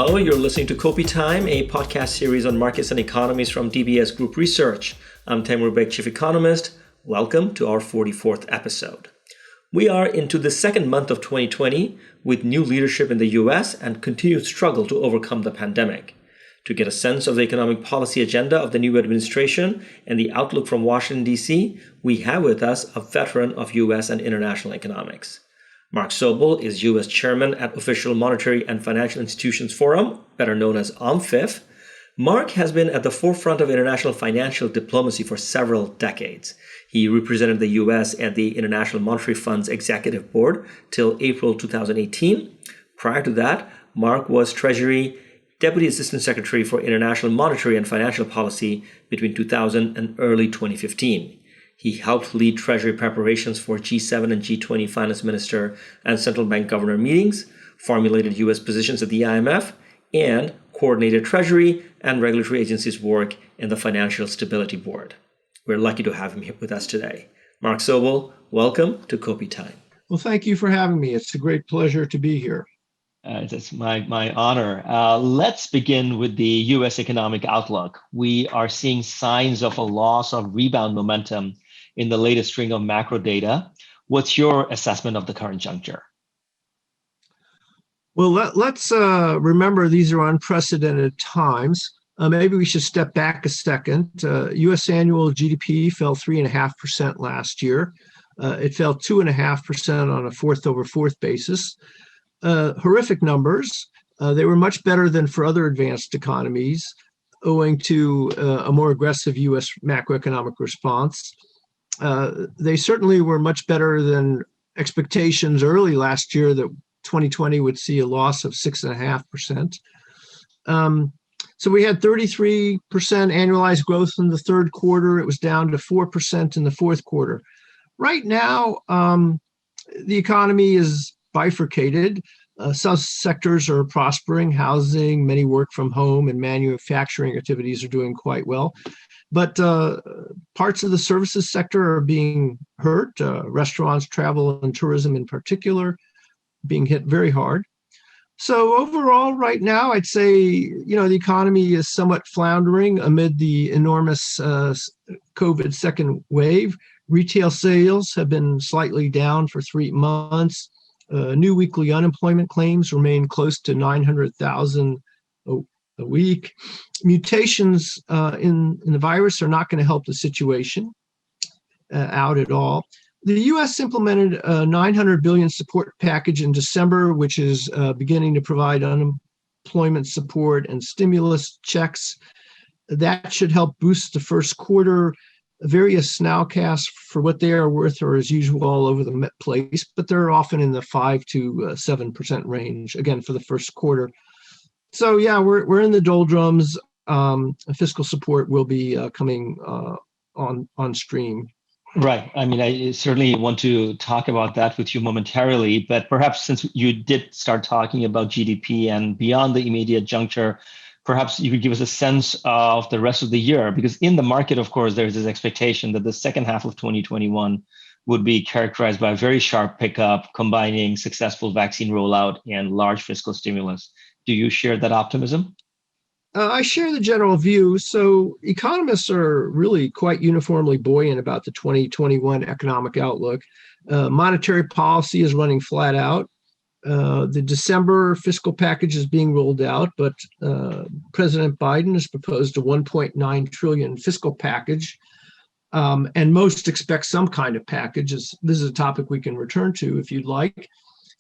Hello, you're listening to Kopi Time, a podcast series on markets and economies from DBS Group Research. I'm Taimur Beg, Chief Economist. Welcome to our 44th episode. We are into the second month of 2020 with new leadership in the US and continued struggle to overcome the pandemic. To get a sense of the economic policy agenda of the new administration and the outlook from Washington, D.C., we have with us a veteran of US and international economics. Mark Sobel is U.S. Chairman at Official Monetary and Financial Institutions Forum, better known as OMFIF. Mark has been at the forefront of international financial diplomacy for several decades. He represented the U.S. at the International Monetary Fund's Executive Board till April 2018. Prior to that, Mark was Treasury Deputy Assistant Secretary for International Monetary and Financial Policy between 2000 and early 2015. He helped lead Treasury preparations for G7 and G20 finance minister and central bank governor meetings, formulated U.S. positions at the IMF, and coordinated Treasury and regulatory agencies' work in the Financial Stability Board. We're lucky to have him here with us today. Mark Sobel, welcome to Kopi Time. Well, thank you for having me. It's a great pleasure to be here. It's my honor. Let's begin with the U.S. economic outlook. We are seeing signs of a loss of rebound momentum in the latest string of macro data. What's your assessment of the current juncture? Well, let's remember these are unprecedented times. Maybe we should step back a second. U.S. annual GDP fell 3.5% last year. It fell 2.5% on a fourth-over-fourth basis. Horrific numbers. They were much better than for other advanced economies, owing to a more aggressive U.S. macroeconomic response. They certainly were much better than expectations early last year that 2020 would see a loss of 6.5%. So we had 33% annualized growth in the third quarter. It was down to 4% in the fourth quarter. Right now, the economy is bifurcated. Some sectors are prospering, housing, many work from home, and manufacturing activities are doing quite well. But parts of the services sector are being hurt. Restaurants, travel, and tourism in particular being hit very hard. So overall, right now, I'd say, the economy is somewhat floundering amid the enormous COVID second wave. Retail sales have been slightly down for 3 months. New weekly unemployment claims remain close to 900,000 a week. Mutations in the virus are not going to help the situation out at all. The U.S. implemented a $900 billion support package in December, which is beginning to provide unemployment support and stimulus checks. That should help boost the first quarter. Various nowcasts, for what they are worth, are as usual all over the place, but they're often in the 5 to 7% range, again, for the first quarter. So, yeah, we're in the doldrums. Fiscal support will be coming on stream. Right. I mean, I certainly want to talk about that with you momentarily, but perhaps since you did start talking about GDP and beyond the immediate juncture, perhaps you could give us a sense of the rest of the year, because in the market, of course, there's this expectation that the second half of 2021 would be characterized by a very sharp pickup, combining successful vaccine rollout and large fiscal stimulus. Do you share that optimism? I share the general view. So economists are really quite uniformly buoyant about the 2021 economic outlook. Monetary policy is running flat out. The December fiscal package is being rolled out, but President Biden has proposed a $1.9 trillion fiscal package, and most expect some kind of package. This is a topic we can return to if you'd like.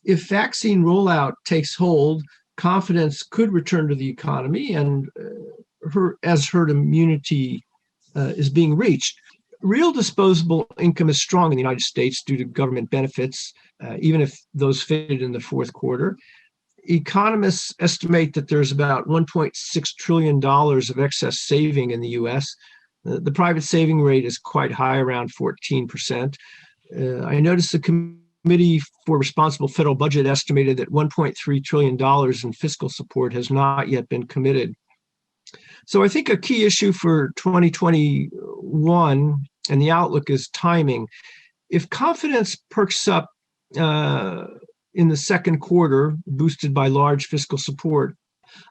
If vaccine rollout takes hold, confidence could return to the economy, and as herd immunity is being reached. Real disposable income is strong in the United States due to government benefits, even if those faded in the fourth quarter. Economists estimate that there's about $1.6 trillion of excess saving in the U.S. The private saving rate is quite high, around 14%. I noticed the Committee for Responsible Federal Budget estimated that $1.3 trillion in fiscal support has not yet been committed. So I think a key issue for 2021 and the outlook is timing. If confidence perks up in the second quarter, boosted by large fiscal support,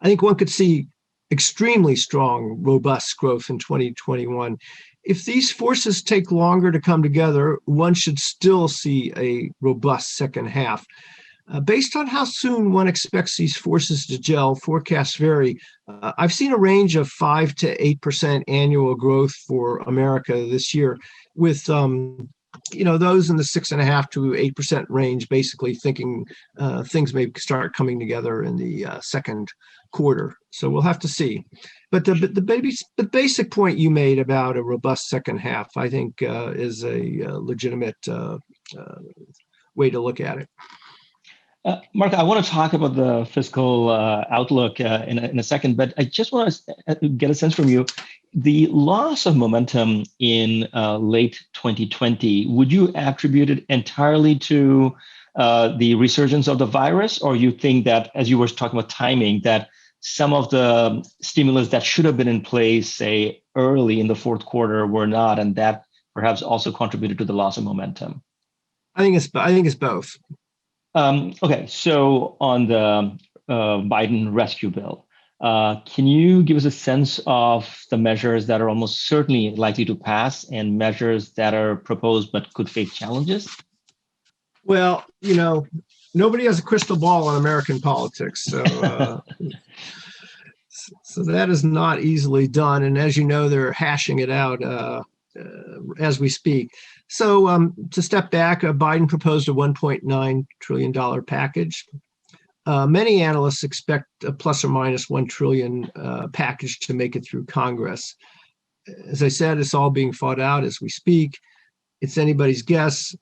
I think one could see extremely strong, robust growth in 2021. If these forces take longer to come together, one should still see a robust second half. Based on how soon one expects these forces to gel, forecasts vary. I've seen a range of 5 to 8% annual growth for America this year, with those in the 6.5 to 8% range, basically thinking things may start coming together in the second quarter. So we'll have to see. But the basic point you made about a robust second half, I think, is a legitimate way to look at it. Mark, I want to talk about the fiscal outlook in a second, but I just want to get a sense from you. The loss of momentum in late 2020, would you attribute it entirely to the resurgence of the virus, or you think that, as you were talking about timing, that some of the stimulus that should have been in place, say, early in the fourth quarter were not, and that perhaps also contributed to the loss of momentum? I think it's both. Okay, so on the Biden rescue bill, can you give us a sense of the measures that are almost certainly likely to pass and measures that are proposed but could face challenges? Well, nobody has a crystal ball on American politics, so so that is not easily done. And as you know, they're hashing it out as we speak. So to step back, Biden proposed a $1.9 trillion package. Many analysts expect a plus or minus $1 trillion package to make it through Congress. As I said, it's all being fought out as we speak. It's anybody's guess.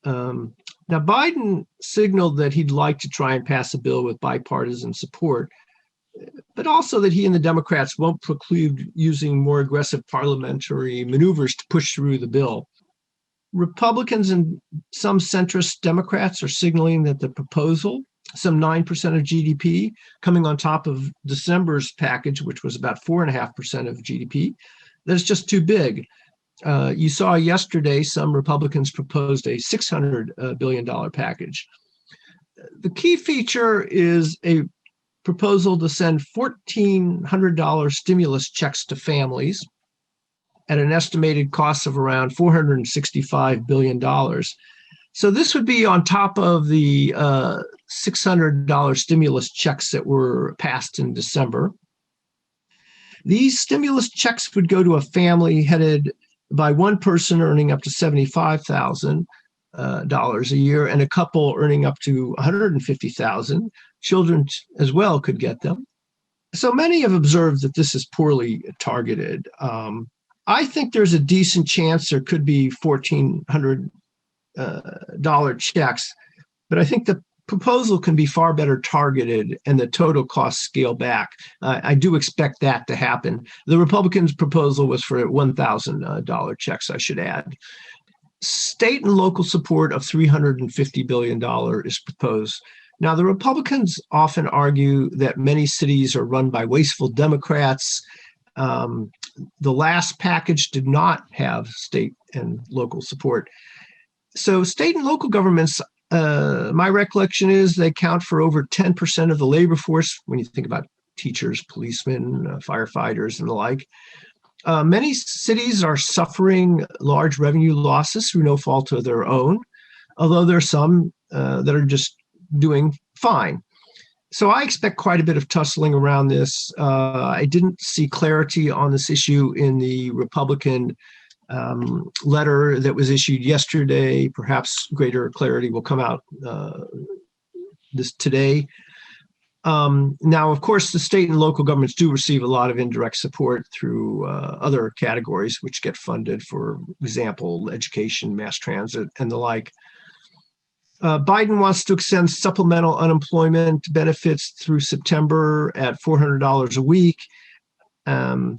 Now, Biden signaled that he'd like to try and pass a bill with bipartisan support, but also that he and the Democrats won't preclude using more aggressive parliamentary maneuvers to push through the bill. Republicans and some centrist Democrats are signaling that the proposal, some 9% of GDP, coming on top of December's package, which was about 4.5% of GDP, that's just too big. You saw yesterday some Republicans proposed a $600 billion package. The key feature is a proposal to send $1,400 stimulus checks to families at an estimated cost of around $465 billion. So this would be on top of the $600 stimulus checks that were passed in December. These stimulus checks would go to a family headed by one person earning up to $75,000 a year and a couple earning up to $150,000. Children as well could get them. So many have observed that this is poorly targeted. I think there's a decent chance there could be $1,400 checks, but I think the proposal can be far better targeted and the total cost scale back. I do expect that to happen. The Republicans' proposal was for $1,000 checks, I should add. State and local support of $350 billion is proposed. Now, the Republicans often argue that many cities are run by wasteful Democrats. The last package did not have state and local support. So state and local governments, my recollection is they count for over 10% of the labor force when you think about teachers, policemen, firefighters, and the like. Many cities are suffering large revenue losses through no fault of their own, although there are some that are just doing fine. So I expect quite a bit of tussling around this. I didn't see clarity on this issue in the Republican letter that was issued yesterday. Perhaps greater clarity will come out today. Now, of course, the state and local governments do receive a lot of indirect support through other categories which get funded, for example, education, mass transit, and the like. Biden wants to extend supplemental unemployment benefits through September at $400 a week.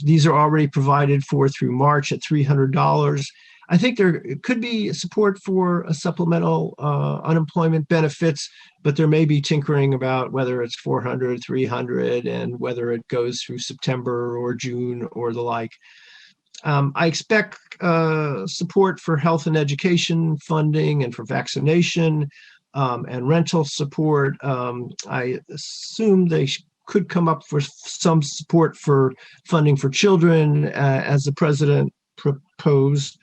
These are already provided for through March at $300. I think there could be support for a supplemental unemployment benefits, but there may be tinkering about whether it's 400, 300, and whether it goes through September or June or the like. I expect support for health and education funding and for vaccination and rental support. I assume they could come up for some support for funding for children, as the president proposed.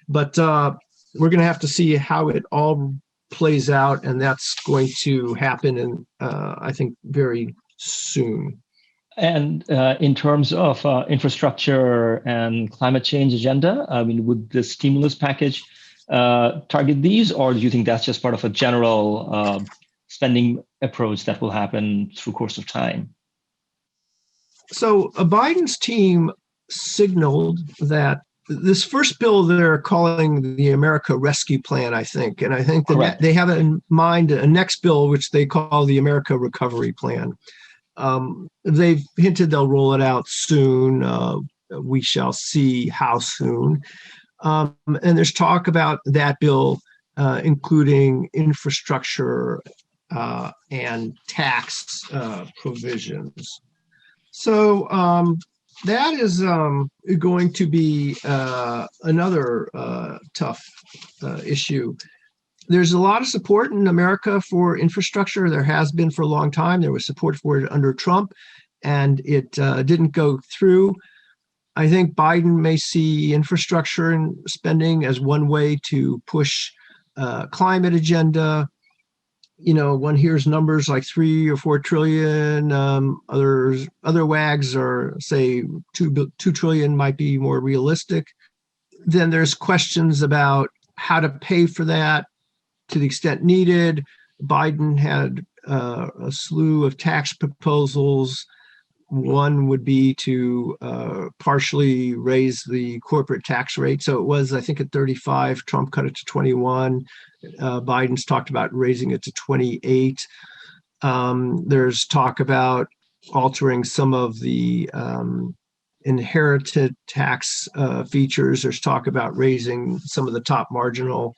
But we're going to have to see how it all plays out, and that's going to happen, in, I think, very soon. And in terms of infrastructure and climate change agenda, I mean, would the stimulus package target these, or do you think that's just part of a general spending approach that will happen through course of time? So Biden's team signaled that this first bill they're calling the America Rescue Plan, I think. And I think that they have in mind a next bill, which they call the America Recovery Plan. They've hinted they'll roll it out soon. We shall see how soon. And there's talk about that bill, including infrastructure and tax provisions. So that is going to be another tough issue. There's a lot of support in America for infrastructure. There has been for a long time. There was support for it under Trump, and it didn't go through. I think Biden may see infrastructure and spending as one way to push climate agenda. You know, one hears numbers like 3 or 4 trillion. Other wags are say 2 trillion might be more realistic. Then there's questions about how to pay for that to the extent needed. Biden had a slew of tax proposals. One would be to partially raise the corporate tax rate. So it was, I think, at 35. Trump cut it to 21. Biden's talked about raising it to 28. There's talk about altering some of the inherited tax features. There's talk about raising some of the top marginal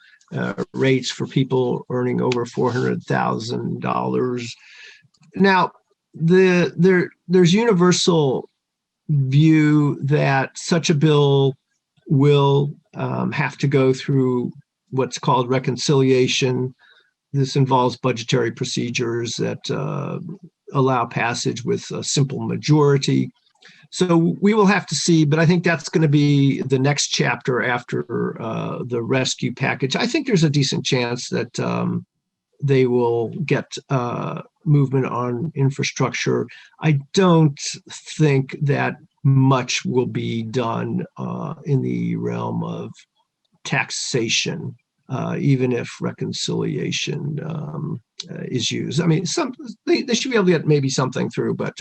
rates for people earning over $400,000. Now, there's universal view that such a bill will have to go through what's called reconciliation. This involves budgetary procedures that allow passage with a simple majority. So we will have to see, but I think that's going to be the next chapter after the rescue package. I think there's a decent chance that they will get movement on infrastructure. I don't think that much will be done in the realm of taxation, even if reconciliation is used. I mean, they should be able to get maybe something through, but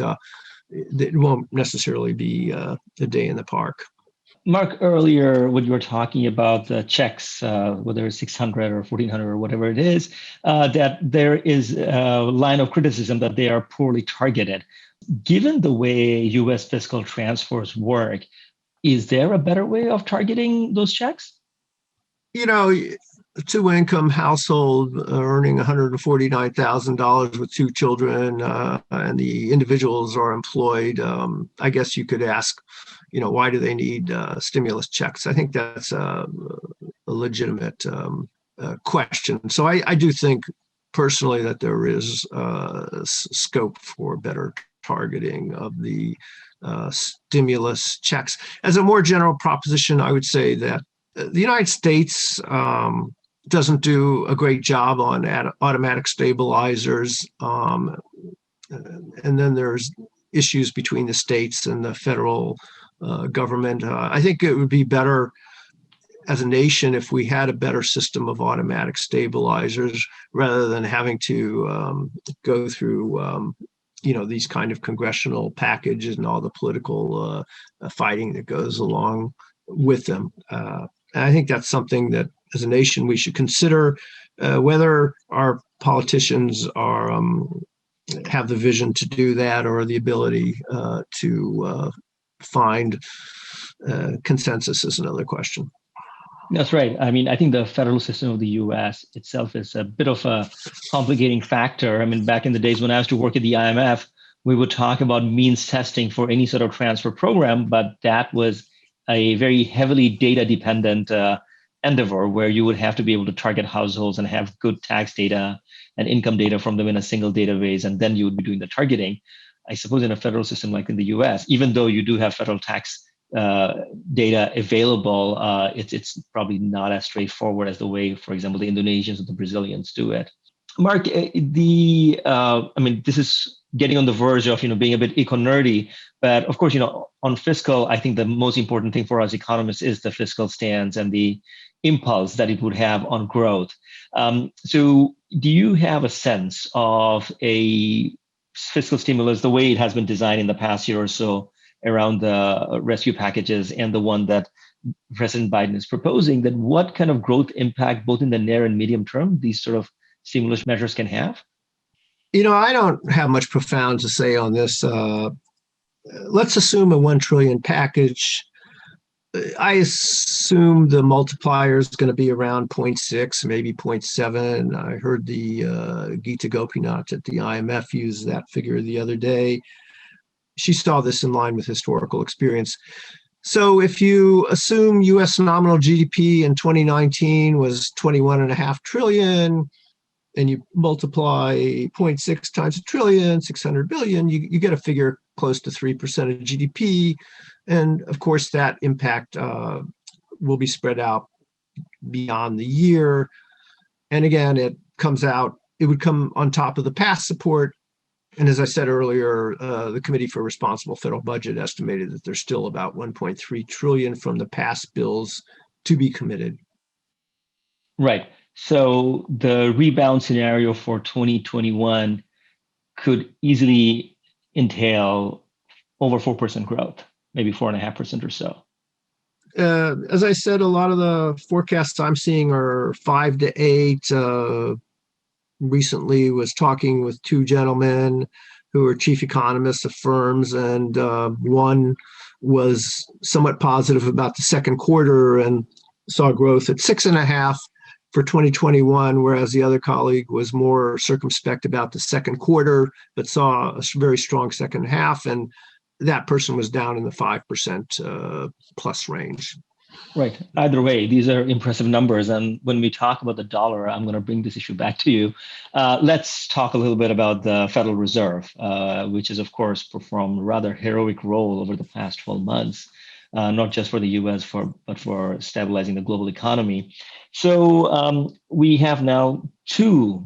it won't necessarily be a day in the park. Mark, earlier when you were talking about the checks, whether it's 600 or 1400 or whatever it is, that there is a line of criticism that they are poorly targeted. Given the way U.S. fiscal transfers work, is there a better way of targeting those checks? You know, a two-income household earning $149,000 with 2 children, and the individuals are employed. I guess you could ask, you know, why do they need stimulus checks? I think that's a legitimate question. So I do think personally that there is scope for better targeting of the stimulus checks. As a more general proposition, I would say that the United States doesn't do a great job on automatic stabilizers. And then there's issues between the states and the federal government. I think it would be better as a nation if we had a better system of automatic stabilizers rather than having to go through these kind of congressional packages and all the political fighting that goes along with them. And I think that's something that as a nation we should consider, whether our politicians have the vision to do that or the ability to find consensus is another question. That's right. I mean, I think the federal system of the U.S. itself is a bit of a complicating factor. I mean, back in the days when I used to work at the IMF, we would talk about means testing for any sort of transfer program, but that was a very heavily data dependent endeavor where you would have to be able to target households and have good tax data and income data from them in a single database, and then you would be doing the targeting. I suppose in a federal system like in the US, even though you do have federal tax data available, it's probably not as straightforward as the way, for example, the Indonesians or the Brazilians do it. Mark, I mean, this is getting on the verge of being a bit eco-nerdy, but of course, on fiscal, I think the most important thing for us economists is the fiscal stance and the impulse that it would have on growth. So, do you have a sense of a fiscal stimulus, the way it has been designed in the past year or so, around the rescue packages and the one that President Biden is proposing, that what kind of growth impact, both in the near and medium term, these sort of stimulus measures can have? I don't have much profound to say on this. Let's assume a 1 trillion package. I assume the multiplier is going to be around 0.6, maybe 0.7. I heard the Geeta Gopinath at the IMF use that figure the other day. She saw this in line with historical experience. So if you assume U.S. nominal GDP in 2019 was 21.5 trillion, and you multiply 0.6 times a trillion, 600 billion, you get a figure close to 3% of GDP. And of course, that impact will be spread out beyond the year. And again, it would come on top of the past support. And as I said earlier, the Committee for Responsible Federal Budget estimated that there's still about 1.3 trillion from the past bills to be committed. Right. So the rebound scenario for 2021 could easily entail over 4% growth, maybe 4.5% or so. As I said, a lot of the forecasts I'm seeing are 5 to 8. Recently was talking with two gentlemen who are chief economists of firms, and one was somewhat positive about the second quarter and saw growth at 6.5% for 2021, whereas the other colleague was more circumspect about the second quarter, but saw a very strong second half, and that person was down in the 5% plus range. Right. Either way, these are impressive numbers. And when we talk about the dollar, I'm going to bring this issue back to you. Let's talk a little bit about the Federal Reserve, which has, of course, performed a rather heroic role over the past 12 months, not just for the U.S., but for stabilizing the global economy. So we have now two,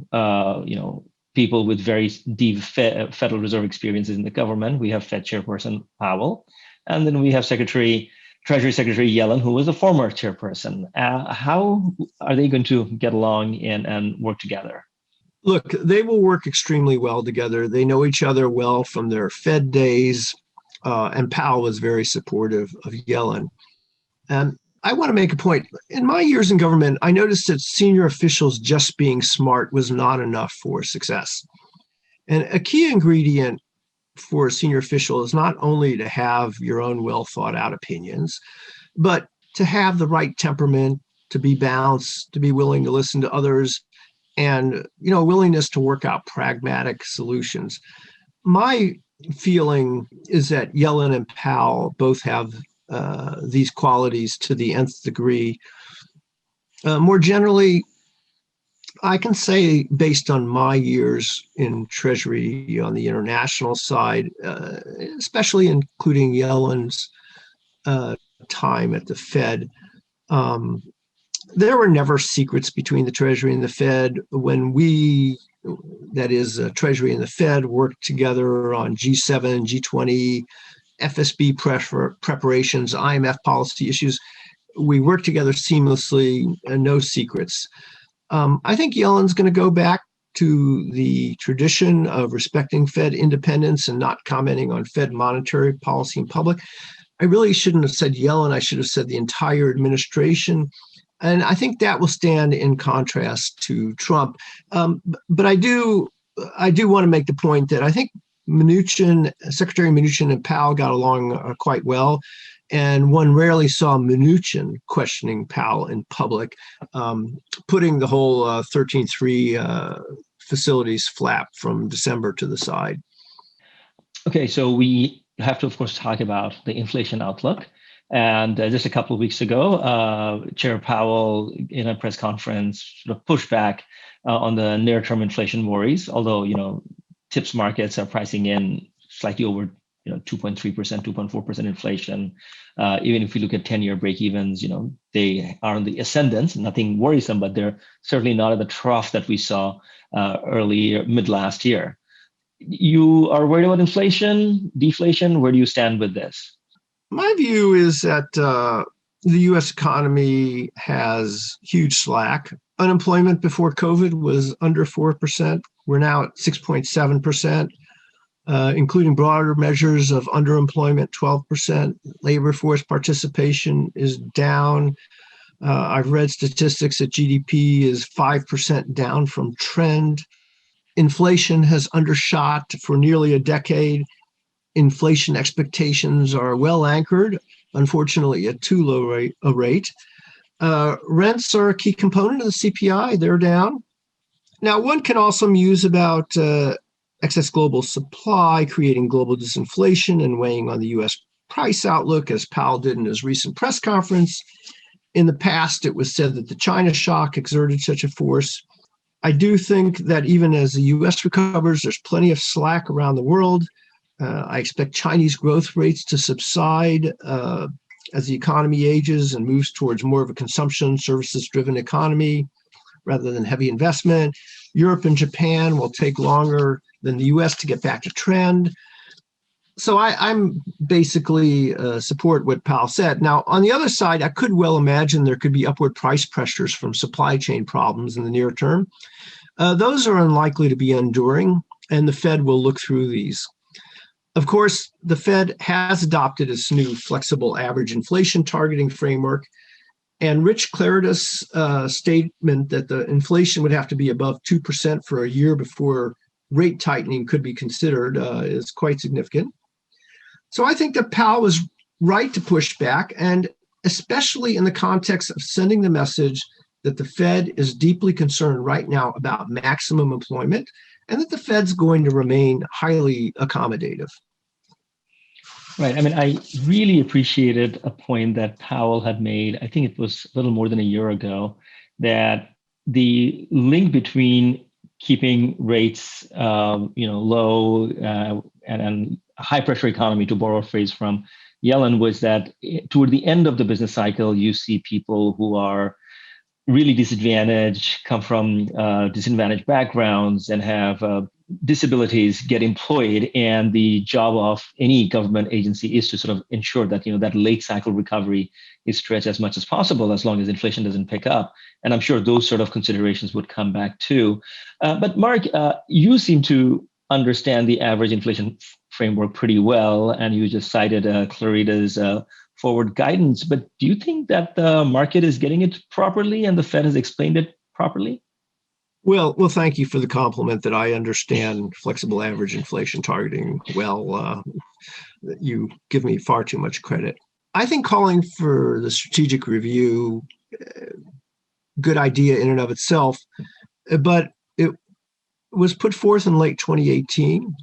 people with very deep Federal Reserve experiences in the government. We have Fed Chairperson Powell, and then we have Treasury Secretary Yellen, who was a former chairperson. How are they going to get along and work together? Look, they will work extremely well together. They know each other well from their Fed days, and Powell was very supportive of Yellen. And I want to make a point. In my years in government, I noticed that senior officials just being smart was not enough for success. And a key ingredient for a senior official is not only to have your own well thought out opinions, but to have the right temperament, to be balanced, to be willing to listen to others, and willingness to work out pragmatic solutions. My feeling is that Yellen and Powell both have these qualities to the nth degree. More generally, I can say, based on my years in Treasury on the international side, especially including Yellen's time at the Fed, there were never secrets between the Treasury and the Fed. When Treasury and the Fed, worked together on G7, G20, FSB preparations, IMF policy issues, we worked together seamlessly and no secrets. I think Yellen's going to go back to the tradition of respecting Fed independence and not commenting on Fed monetary policy in public. I really shouldn't have said Yellen. I should have said the entire administration. And I think that will stand in contrast to Trump. But I do want to make the point that I think Secretary Mnuchin and Powell got along quite well. And one rarely saw Mnuchin questioning Powell in public, putting the whole 13.3 facilities flap from December to the side. Okay, so we have to, of course, talk about the inflation outlook. And just a couple of weeks ago, Chair Powell, in a press conference, sort of pushed back on the near-term inflation worries, although, tips markets are pricing in slightly over 2.3%, 2.4% inflation. Even if we look at 10-year break-evens, they are on the ascendant, nothing worrisome, but they're certainly not at the trough that we saw mid last year. You are worried about inflation, deflation? Where do you stand with this? My view is that the U.S. economy has huge slack. Unemployment before COVID was under 4%. We're now at 6.7%. Including broader measures of underemployment, 12%. Labor force participation is down. I've read statistics that GDP is 5% down from trend. Inflation has undershot for nearly a decade. Inflation expectations are well anchored, unfortunately at too low a rate. Rents are a key component of the CPI. They're down. Now, one can also muse about excess global supply, creating global disinflation and weighing on the U.S. price outlook, as Powell did in his recent press conference. In the past, it was said that the China shock exerted such a force. I do think that even as the U.S. recovers, there's plenty of slack around the world. I expect Chinese growth rates to subside as the economy ages and moves towards more of a consumption, services-driven economy rather than heavy investment. Europe and Japan will take longer than the U.S. to get back to trend. So I'm basically support what Powell said. Now, on the other side, I could well imagine there could be upward price pressures from supply chain problems in the near term. Those are unlikely to be enduring, and the Fed will look through these. Of course, the Fed has adopted its new flexible average inflation targeting framework, and Rich Claridis' statement that the inflation would have to be above 2% for a year before rate tightening could be considered is quite significant. So I think that Powell was right to push back, and especially in the context of sending the message that the Fed is deeply concerned right now about maximum employment and that the Fed's going to remain highly accommodative. Right. I mean, I really appreciated a point that Powell had made. I think it was a little more than a year ago, that the link between keeping rates, low and a high pressure economy, to borrow a phrase from Yellen, was that toward the end of the business cycle, you see people who are really disadvantaged, come from disadvantaged backgrounds, and have disabilities get employed. And the job of any government agency is to sort of ensure that that late cycle recovery is stretched as much as possible, as long as inflation doesn't pick up. And I'm sure those sort of considerations would come back too. But Mark, you seem to understand the average inflation framework pretty well, and you just cited Claridis' forward guidance. But do you think that the market is getting it properly and the Fed has explained it properly? Well, thank you for the compliment that I understand flexible average inflation targeting well. You give me far too much credit. I think calling for the strategic review, good idea in and of itself, but it was put forth in late 2018.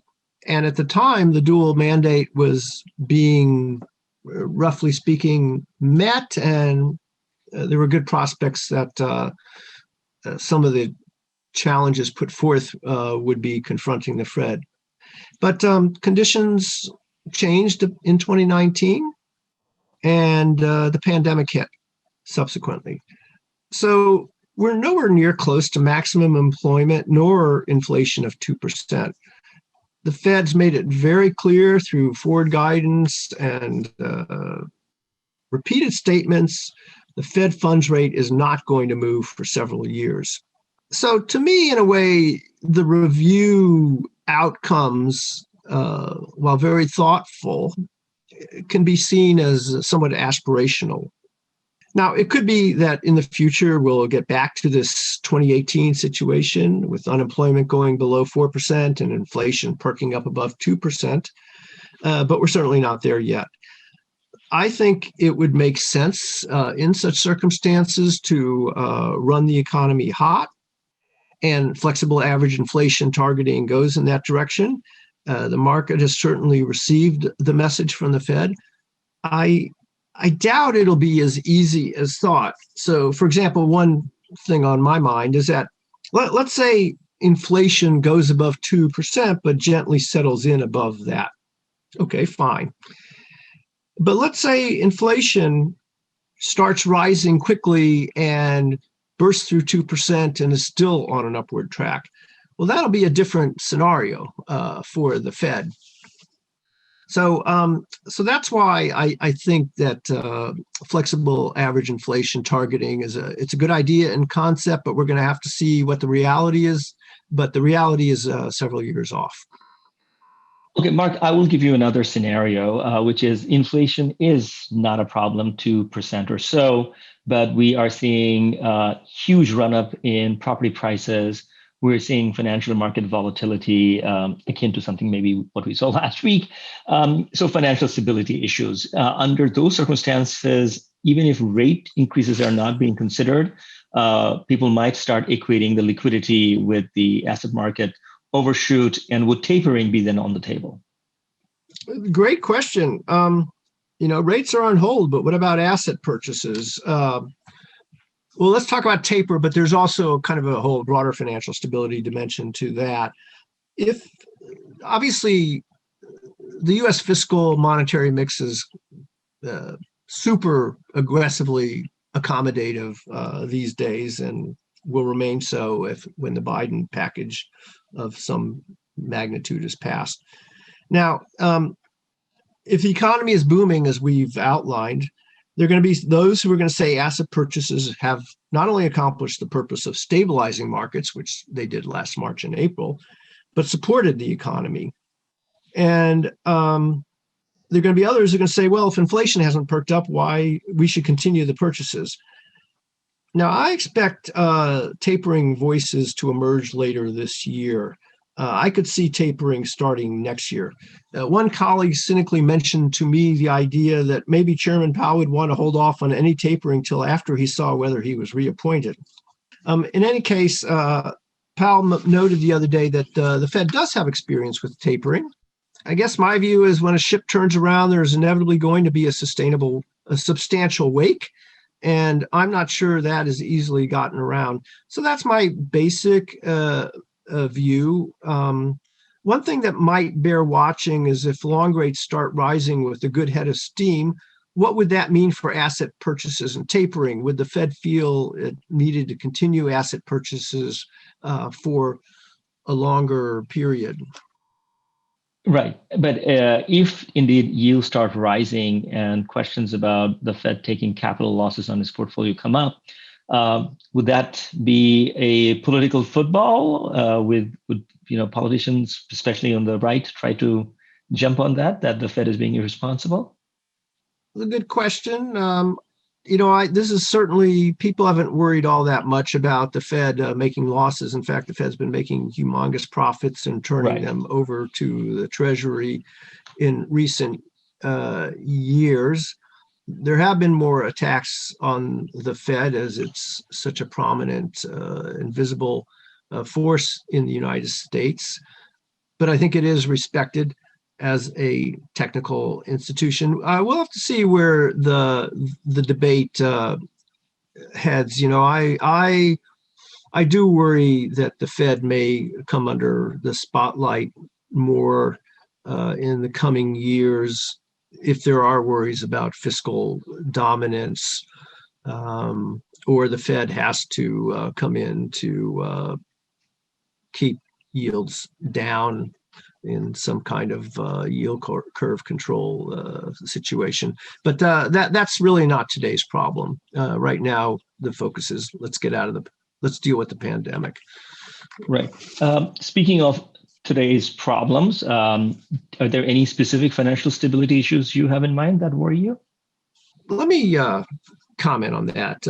And at the time, the dual mandate was being, roughly speaking, met, and there were good prospects that some of the challenges put forth would be confronting the Fed. But conditions changed in 2019, and the pandemic hit subsequently. So we're nowhere near close to maximum employment nor inflation of 2%. The Fed's made it very clear through forward guidance and repeated statements, the Fed funds rate is not going to move for several years. So to me, in a way, the review outcomes, while very thoughtful, can be seen as somewhat aspirational. Now, it could be that in the future, we'll get back to this 2018 situation with unemployment going below 4% and inflation perking up above 2%, but we're certainly not there yet. I think it would make sense in such circumstances to run the economy hot, and flexible average inflation targeting goes in that direction. The market has certainly received the message from the Fed. I doubt it'll be as easy as thought. So, for example, one thing on my mind is that let's say inflation goes above 2%, but gently settles in above that Okay, fine. But let's say inflation starts rising quickly and bursts through 2% and is still on an upward track. Well, that'll be a different scenario for the Fed. So that's why I think that flexible average inflation targeting it's a good idea in concept, but we're going to have to see what the reality is. But the reality is several years off. Okay, Mark, I will give you another scenario, which is inflation is not a problem, 2% or so, but we are seeing a huge run up in property prices. We're seeing financial market volatility akin to something maybe what we saw last week. So financial stability issues. Under those circumstances, even if rate increases are not being considered, people might start equating the liquidity with the asset market overshoot, and would tapering be then on the table? Great question. Rates are on hold, but what about asset purchases? Well, let's talk about taper, but there's also kind of a whole broader financial stability dimension to that. If obviously the U.S. fiscal monetary mix is super aggressively accommodative these days, and will remain so when the Biden package of some magnitude is passed. Now, if the economy is booming, as we've outlined, there are going to be those who are going to say asset purchases have not only accomplished the purpose of stabilizing markets, which they did last March and April, but supported the economy. And there are going to be others who are going to say, well, if inflation hasn't perked up, why we should continue the purchases. Now, I expect tapering voices to emerge later this year. I could see tapering starting next year. One colleague cynically mentioned to me the idea that maybe Chairman Powell would want to hold off on any tapering till after he saw whether he was reappointed. In any case, Powell noted the other day that the Fed does have experience with tapering. I guess my view is when a ship turns around, there's inevitably going to be a substantial wake. And I'm not sure that is easily gotten around. So that's my basic view. One thing that might bear watching is if long rates start rising with a good head of steam, what would that mean for asset purchases and tapering? Would the Fed feel it needed to continue asset purchases for a longer period? Right. But if indeed yields start rising and questions about the Fed taking capital losses on its portfolio come up, would that be a political football with politicians, especially on the right, try to jump on that the Fed is being irresponsible? A good question. This is certainly, people haven't worried all that much about the Fed making losses. In fact, the Fed's been making humongous profits and turning them over to the Treasury in recent years. There have been more attacks on the Fed as it's such a prominent and visible force in the United States. But I think it is respected as a technical institution. We'll have to see where the debate heads. I do worry that the Fed may come under the spotlight more in the coming years if there are worries about fiscal dominance, or the Fed has to come in to keep yields down in some kind of yield curve control situation. But that's really not today's problem. Right now, the focus is let's deal with the pandemic. Right. Speaking of today's problems, are there any specific financial stability issues you have in mind that worry you? Let me comment on that.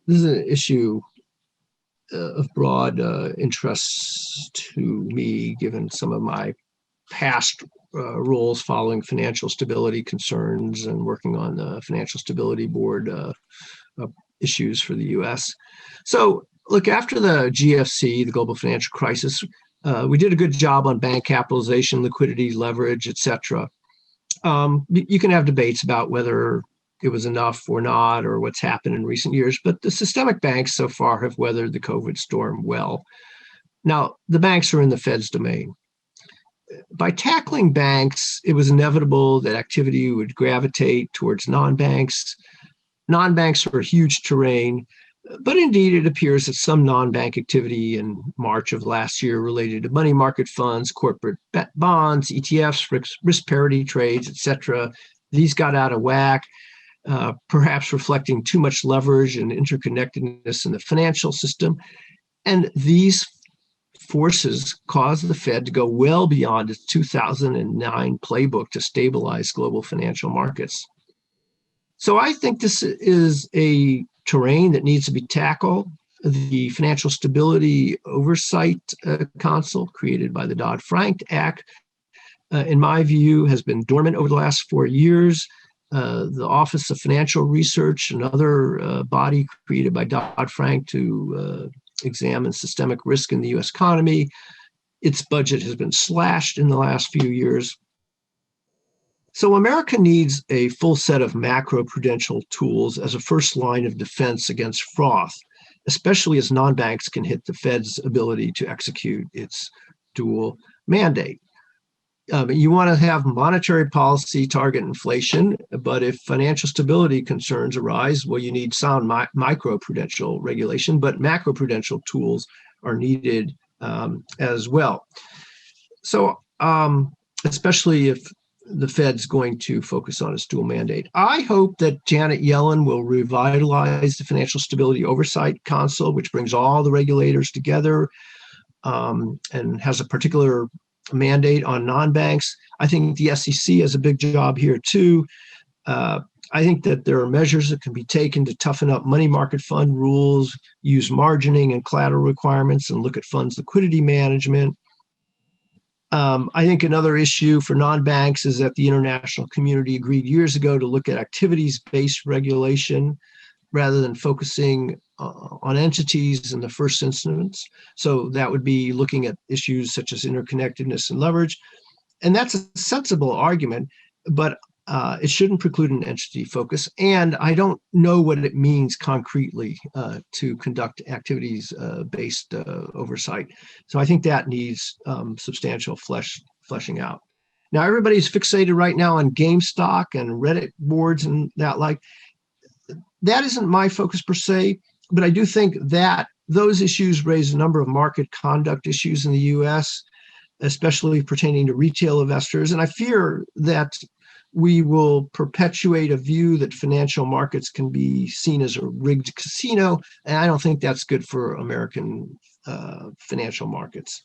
This is an issue of broad interest to me, given some of my past roles following financial stability concerns and working on the Financial Stability Board issues for the U.S. So, look, after the GFC, the global financial crisis, we did a good job on bank capitalization, liquidity, leverage, et cetera. You can have debates about whether it was enough or not, or what's happened in recent years, but the systemic banks so far have weathered the COVID storm well. Now, the banks are in the Fed's domain. by tackling banks, it was inevitable that activity would gravitate towards non-banks. Non-banks were a huge terrain, but indeed it appears that some non-bank activity in March of last year related to money market funds, corporate bonds, ETFs, risk parity trades, etc. These got out of whack, perhaps reflecting too much leverage and interconnectedness in the financial system. And these forces caused the Fed to go well beyond its 2009 playbook to stabilize global financial markets. So I think this is a terrain that needs to be tackled. The Financial Stability Oversight Council, created by the Dodd-Frank Act, in my view, has been dormant over the last 4 years. The Office of Financial Research, another body created by Dodd-Frank to examine systemic risk in the U.S. economy, its budget has been slashed in the last few years. So America needs a full set of macroprudential tools as a first line of defense against froth, especially as non-banks can hit the Fed's ability to execute its dual mandate. You want to have monetary policy target inflation, but if financial stability concerns arise, well, you need sound microprudential regulation, but macroprudential tools are needed as well. So especially if the Fed's going to focus on its dual mandate. I hope that Janet Yellen will revitalize the Financial Stability Oversight Council, which brings all the regulators together and has a particular mandate on non-banks. I think the SEC has a big job here too. I think that there are measures that can be taken to toughen up money market fund rules, use margining and collateral requirements, and look at funds liquidity management. I think another issue for non-banks is that the international community agreed years ago to look at activities-based regulation rather than focusing on entities in the first instance. So that would be looking at issues such as interconnectedness and leverage. And that's a sensible argument, but it shouldn't preclude an entity focus. And I don't know what it means concretely to conduct activities-based oversight. So I think that needs substantial fleshing out. Now, everybody's fixated right now on GameStop and Reddit boards and that like. That isn't my focus per se, but I do think that those issues raise a number of market conduct issues in the U.S., especially pertaining to retail investors. And I fear that we will perpetuate a view that financial markets can be seen as a rigged casino, and I don't think that's good for American financial markets.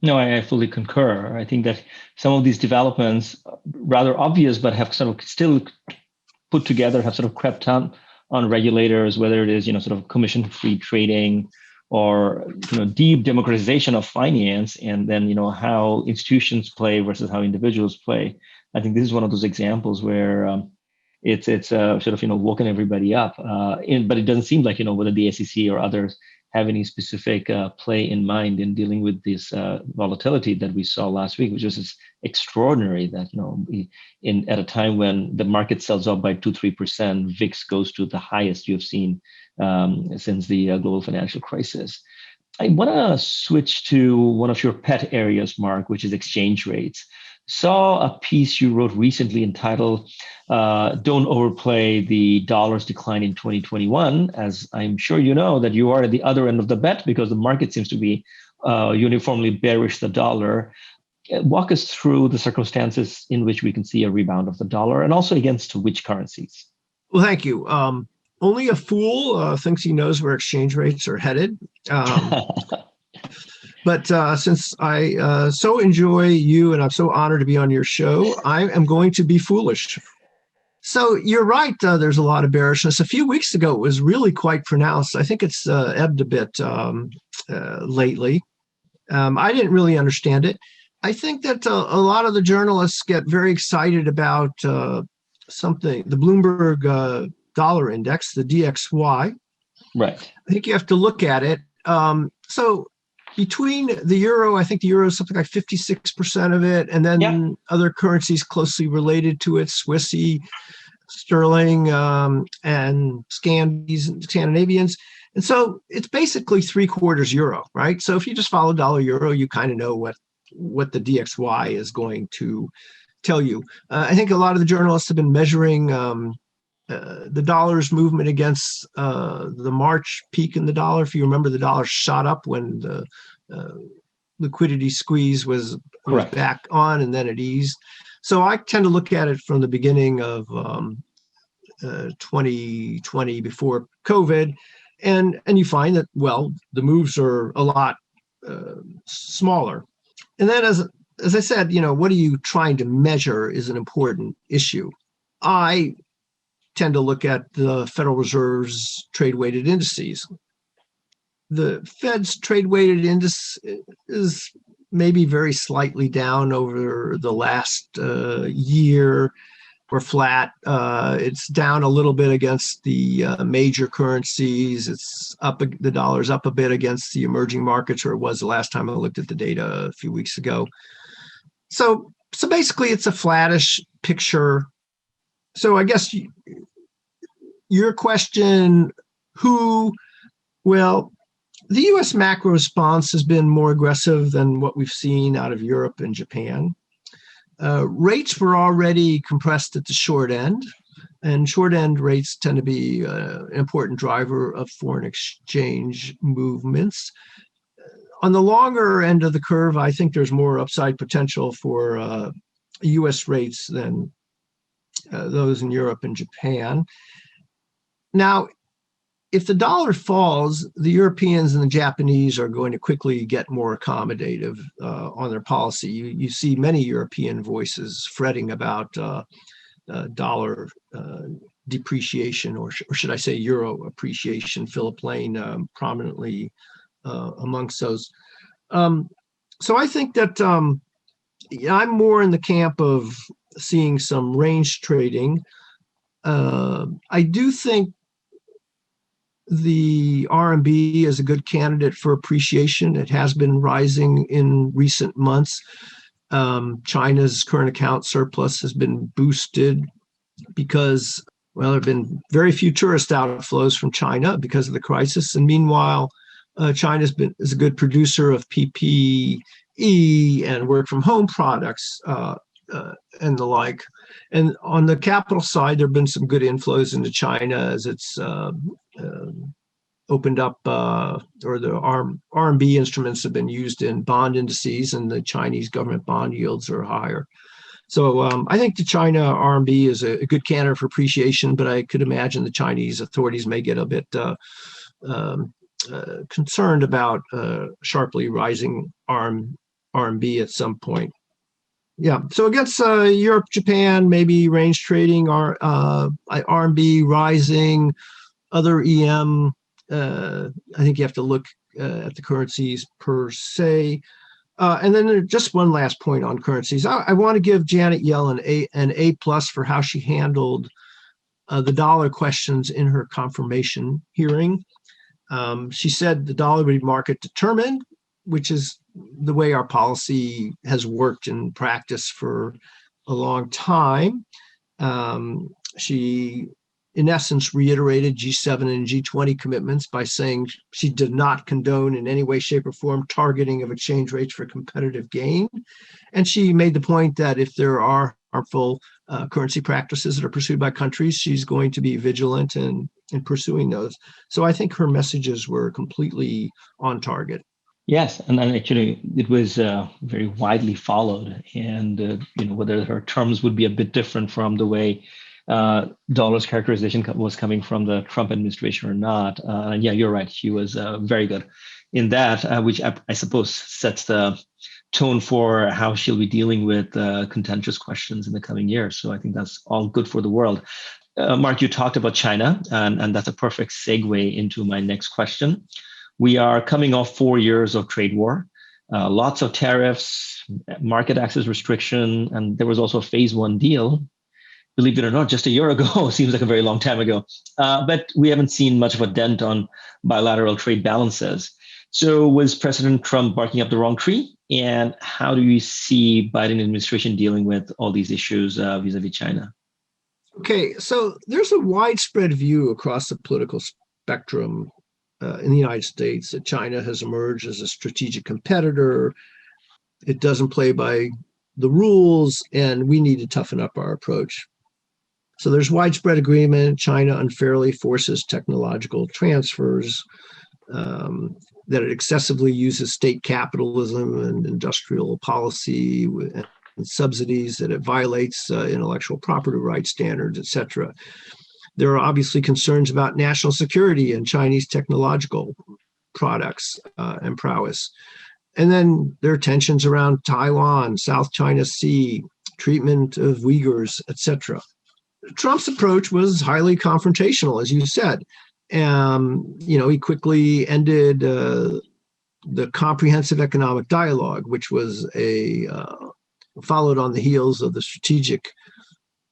No, I fully concur. I think that some of these developments, rather obvious, but have sort of still put together, have sort of crept on regulators, whether it is, sort of commission-free trading or, deep democratization of finance, and then, how institutions play versus how individuals play. I think this is one of those examples where it's sort of, woken everybody up. But it doesn't seem like, whether the SEC or others have any specific play in mind in dealing with this volatility that we saw last week, which was extraordinary that, at a time when the market sells off by 2-3%, VIX goes to the highest you've seen since the global financial crisis. I want to switch to one of your pet areas, Mark, which is exchange rates. Saw a piece you wrote recently entitled Don't Overplay the Dollar's Decline in 2021, as I'm sure you know that you are at the other end of the bet because the market seems to be uniformly bearish the dollar. Walk us through the circumstances in which we can see a rebound of the dollar and also against which currencies. Well, thank you. Only a fool thinks he knows where exchange rates are headed. But since I so enjoy you and I'm so honored to be on your show, I am going to be foolish. So you're right. There's a lot of bearishness. A few weeks ago, it was really quite pronounced. I think it's ebbed a bit lately. I didn't really understand it. I think that a lot of the journalists get very excited about something, the Bloomberg Dollar Index, the DXY. Right. I think you have to look at it. So between the euro, I think the euro is something like 56% of it, and then other currencies closely related to it, Swissy, sterling, and Scandinavians. And so it's basically 3/4 euro, right? So if you just follow dollar euro, you kind of know what what the DXY is going to tell you. I think a lot of the journalists have been measuring the dollar's movement against the March peak in the dollar. If you remember, the dollar shot up when the liquidity squeeze was back on, and then it eased. So I tend to look at it from the beginning of 2020, before COVID, and you find that, well, the moves are a lot smaller. And then, as I said, what are you trying to measure is an important issue. I tend to look at the Federal Reserve's trade-weighted indices. The Fed's trade-weighted index is maybe very slightly down over the last year, or flat. It's down a little bit against the major currencies. It's up. The dollar's up a bit against the emerging markets, or it was the last time I looked at the data a few weeks ago. So basically, it's a flattish picture. So I guess your question, well, the U.S. macro response has been more aggressive than what we've seen out of Europe and Japan. Rates were already compressed at the short end, and short end rates tend to be an important driver of foreign exchange movements. On the longer end of the curve, I think there's more upside potential for U.S. rates than those in Europe and Japan. Now, if the dollar falls, the Europeans and the Japanese are going to quickly get more accommodative on their policy. You see many European voices fretting about dollar depreciation, or should I say euro appreciation. Philip Lane prominently amongst those. So I think that I'm more in the camp of seeing some range trading. I do think the RMB is a good candidate for appreciation. It has been rising in recent months. China's current account surplus has been boosted because, well, there have been very few tourist outflows from China because of the crisis. And meanwhile, China is a good producer of PPE and work from home products and the like. And on the capital side, there have been some good inflows into China as it's opened up, or the RMB instruments have been used in bond indices, and the Chinese government bond yields are higher. So I think the China RMB is a good candidate for appreciation, but I could imagine the Chinese authorities may get a bit concerned about sharply rising RMB at some point. Yeah, so against Europe, Japan, maybe range trading, RMB rising, other EM. I think you have to look at the currencies per se. And then just one last point on currencies. I want to give Janet Yellen an A+ for how she handled the dollar questions in her confirmation hearing. She said the dollar would be market determined, which is the way our policy has worked in practice for a long time. She, in essence, reiterated G7 and G20 commitments by saying she did not condone in any way, shape, or form targeting of exchange rates for competitive gain. And she made the point that if there are harmful currency practices that are pursued by countries, she's going to be vigilant in pursuing those. So I think her messages were completely on target. Yes, and actually it was very widely followed, and whether her terms would be a bit different from the way dollar's characterization was coming from the Trump administration or not. And yeah, you're right. She was very good in that, which I suppose sets the tone for how she'll be dealing with contentious questions in the coming years. So I think that's all good for the world. Mark, you talked about China, and that's a perfect segue into my next question. We are coming off 4 years of trade war, lots of tariffs, market access restriction, and there was also a phase one deal. Believe it or not, just a year ago, seems like a very long time ago. But we haven't seen much of a dent on bilateral trade balances. So was President Trump barking up the wrong tree? And how do you see Biden administration dealing with all these issues vis-a-vis China? Okay, so there's a widespread view across the political spectrum in the United States that China has emerged as a strategic competitor, It doesn't play by the rules, and we need to toughen up our approach. So there's widespread agreement. China unfairly forces technological transfers, that it excessively uses state capitalism and industrial policy and subsidies, that it violates intellectual property rights standards, etc. There are obviously concerns about national security and Chinese technological products and prowess. And then there are tensions around Taiwan, South China Sea, treatment of Uyghurs, etc. Trump's approach was highly confrontational, as you said. He quickly ended the comprehensive economic dialogue, which was followed on the heels of the strategic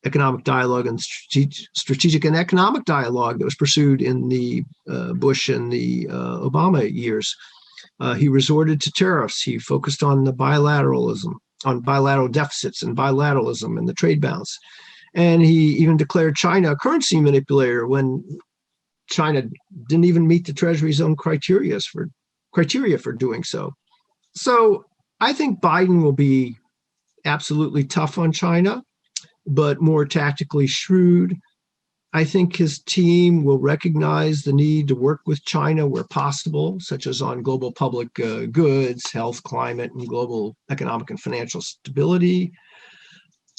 economic dialogue and strategic and economic dialogue that was pursued in the Bush and the Obama years. He resorted to tariffs. He focused on bilateral deficits and bilateralism and the trade balance. And he even declared China a currency manipulator when China didn't even meet the Treasury's own criteria for doing so. So I think Biden will be absolutely tough on China, but more tactically shrewd. I think his team will recognize the need to work with China where possible, such as on global public goods, health, climate, and global economic and financial stability.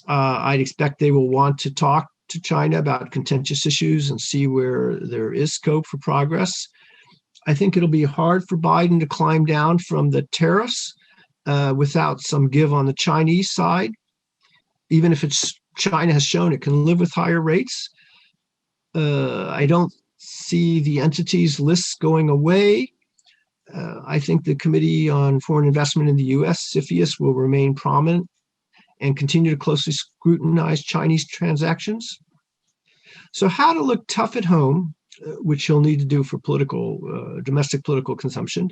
I'd expect they will want to talk to China about contentious issues and see where there is scope for progress. I think it'll be hard for Biden to climb down from the tariffs without some give on the Chinese side, even if China has shown it can live with higher rates. I don't see the entities lists going away. I think the Committee on Foreign Investment in the U.S., CFIUS, will remain prominent and continue to closely scrutinize Chinese transactions. So how to look tough at home, which he'll need to do for domestic political consumption,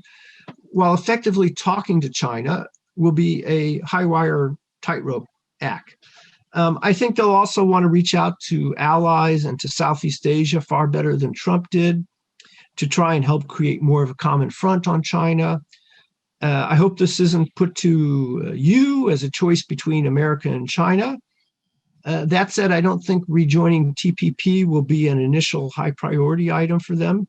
while effectively talking to China, will be a high-wire tightrope act. I think they'll also want to reach out to allies and to Southeast Asia far better than Trump did to try and help create more of a common front on China. I hope this isn't put to you as a choice between America and China. That said, I don't think rejoining TPP will be an initial high priority item for them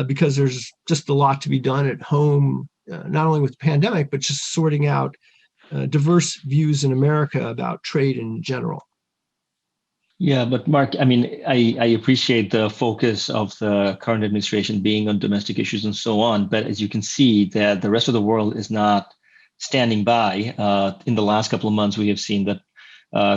because there's just a lot to be done at home, not only with the pandemic, but just sorting out diverse views in America about trade in general. Yeah, but Mark, I mean, I appreciate the focus of the current administration being on domestic issues and so on. But as you can see, that the rest of the world is not standing by. In the last couple of months, we have seen that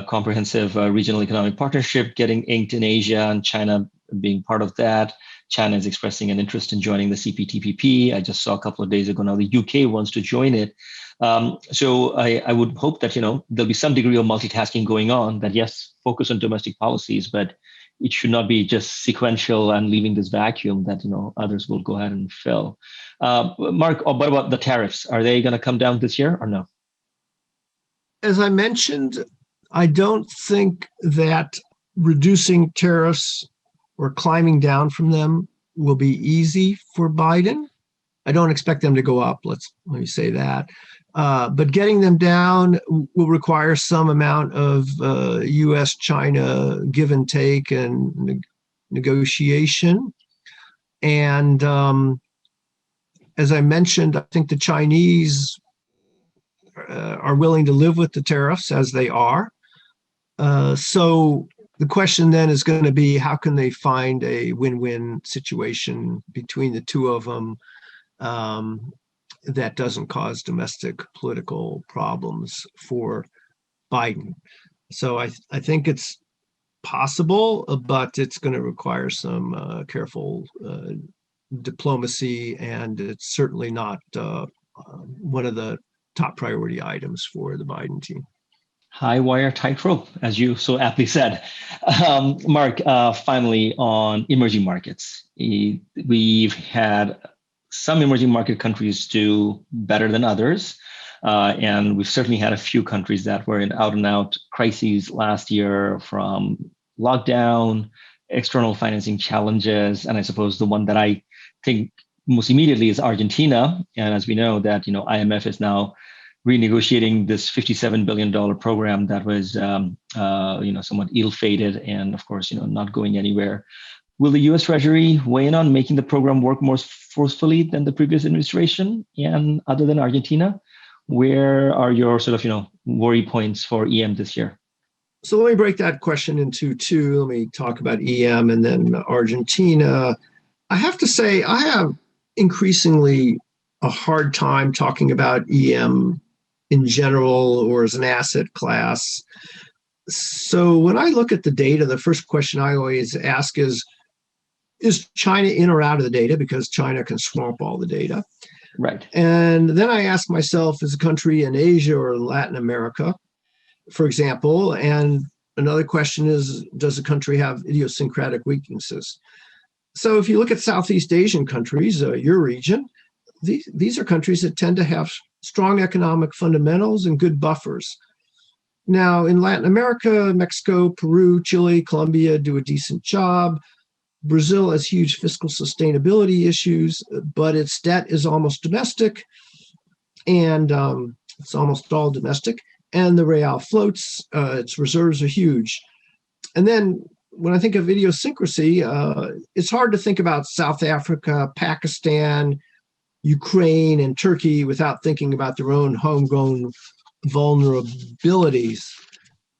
comprehensive regional economic partnership getting inked in Asia and China being part of that. China is expressing an interest in joining the CPTPP. I just saw a couple of days ago now the UK wants to join it. So I would hope that, there'll be some degree of multitasking going on, that yes, focus on domestic policies, but it should not be just sequential and leaving this vacuum that, others will go ahead and fill. Mark, what about the tariffs? Are they going to come down this year or no? As I mentioned, I don't think that reducing tariffs or climbing down from them will be easy for Biden. I don't expect them to go up. Let me say that. But getting them down will require some amount of U.S.-China give and take and negotiation. And as I mentioned, I think the Chinese are willing to live with the tariffs as they are. So the question then is going to be, how can they find a win-win situation between the two of them that doesn't cause domestic political problems for Biden? So I think it's possible, but it's going to require some careful diplomacy, and it's certainly not one of the top priority items for the Biden team. High wire tightrope, as you so aptly said. Mark, finally on emerging markets. We've had some emerging market countries do better than others. And we've certainly had a few countries that were in out and out crises last year, from lockdown, external financing challenges. And I suppose the one that I think most immediately is Argentina. And as we know that, IMF is now renegotiating this $57 billion program that was, somewhat ill-fated and, of course, not going anywhere. Will the U.S. Treasury weigh in on making the program work more forcefully than the previous administration? And other than Argentina, where are your sort of, worry points for EM this year? So let me break that question into two. Let me talk about EM and then Argentina. I have to say, I have increasingly a hard time talking about EM in general or as an asset class. So when I look at the data, the first question I always ask is China in or out of the data? Because China can swamp all the data. Right. And then I ask myself, is a country in Asia or Latin America, for example? And another question is, does the country have idiosyncratic weaknesses? So if you look at Southeast Asian countries, your region, these are countries that tend to have strong economic fundamentals and good buffers. Now, in Latin America, Mexico, Peru, Chile, Colombia do a decent job. Brazil has huge fiscal sustainability issues, but its debt is almost domestic, and it's almost all domestic. And the real floats, its reserves are huge. And then when I think of idiosyncrasy, it's hard to think about South Africa, Pakistan, Ukraine, and Turkey without thinking about their own homegrown vulnerabilities.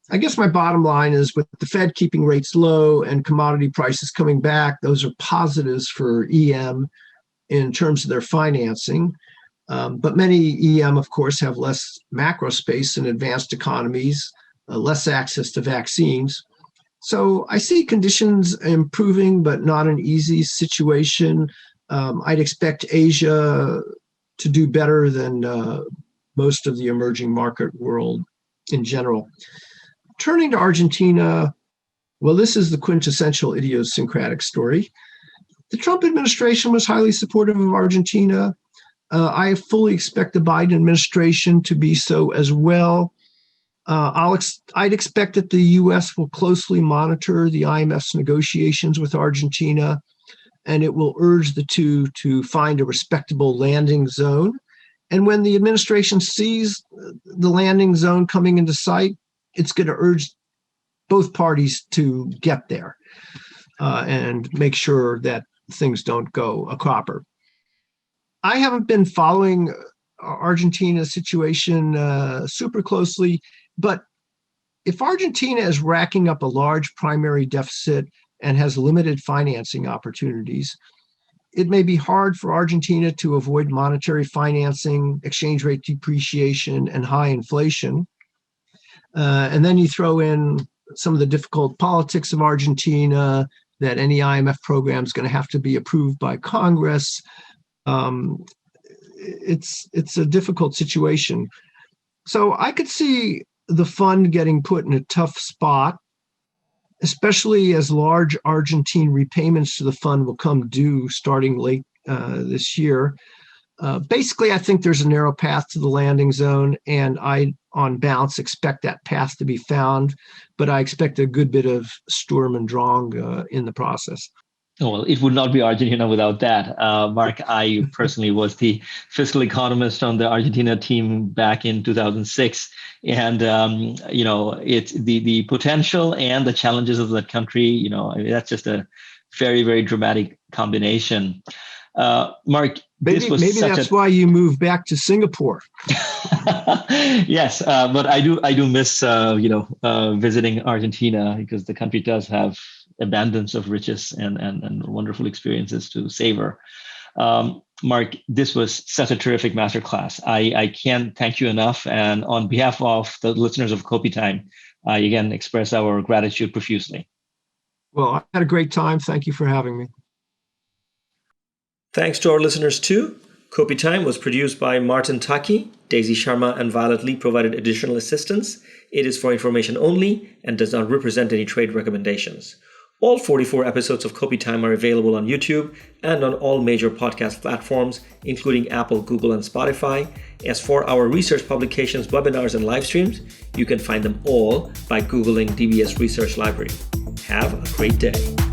I guess my bottom line is, with the Fed keeping rates low and commodity prices coming back, those are positives for EM in terms of their financing. But many EM, of course, have less macro space in advanced economies, less access to vaccines. So I see conditions improving, but not an easy situation. I'd expect Asia to do better than most of the emerging market world in general. Turning to Argentina, well, this is the quintessential idiosyncratic story. The Trump administration was highly supportive of Argentina. I fully expect the Biden administration to be so as well. I'd expect that the U.S. will closely monitor the IMF's negotiations with Argentina, and it will urge the two to find a respectable landing zone. And when the administration sees the landing zone coming into sight, it's going to urge both parties to get there and make sure that things don't go a cropper. I haven't been following Argentina's situation super closely, but if Argentina is racking up a large primary deficit and has limited financing opportunities, it may be hard for Argentina to avoid monetary financing, exchange rate depreciation, and high inflation. And then you throw in some of the difficult politics of Argentina, that any IMF program is going to have to be approved by Congress. It's a difficult situation. So I could see the fund getting put in a tough spot, especially as large Argentine repayments to the fund will come due starting late this year. Basically, I think there's a narrow path to the landing zone, and I, on balance, expect that path to be found, but I expect a good bit of Sturm und Drang in the process. Well, it would not be Argentina without that. Mark, I personally was the fiscal economist on the Argentina team back in 2006. And, it's the potential and the challenges of that country, that's just a very, very dramatic combination. Mark, maybe that's why you moved back to Singapore. Yes, but I do miss visiting Argentina, because the country does have abundance of riches and wonderful experiences to savor. Mark, this was such a terrific masterclass. I can't thank you enough, and on behalf of the listeners of Kopi Time, I again express our gratitude profusely. Well, I had a great time. Thank you for having me. Thanks to our listeners too. Kopi Time was produced by Martin Taki. Daisy Sharma and Violet Lee provided additional assistance. It is for information only and does not represent any trade recommendations. All 44 episodes of Kopi Time are available on YouTube and on all major podcast platforms, including Apple, Google, and Spotify. As for our research publications, webinars, and live streams, you can find them all by Googling DBS Research Library. Have a great day.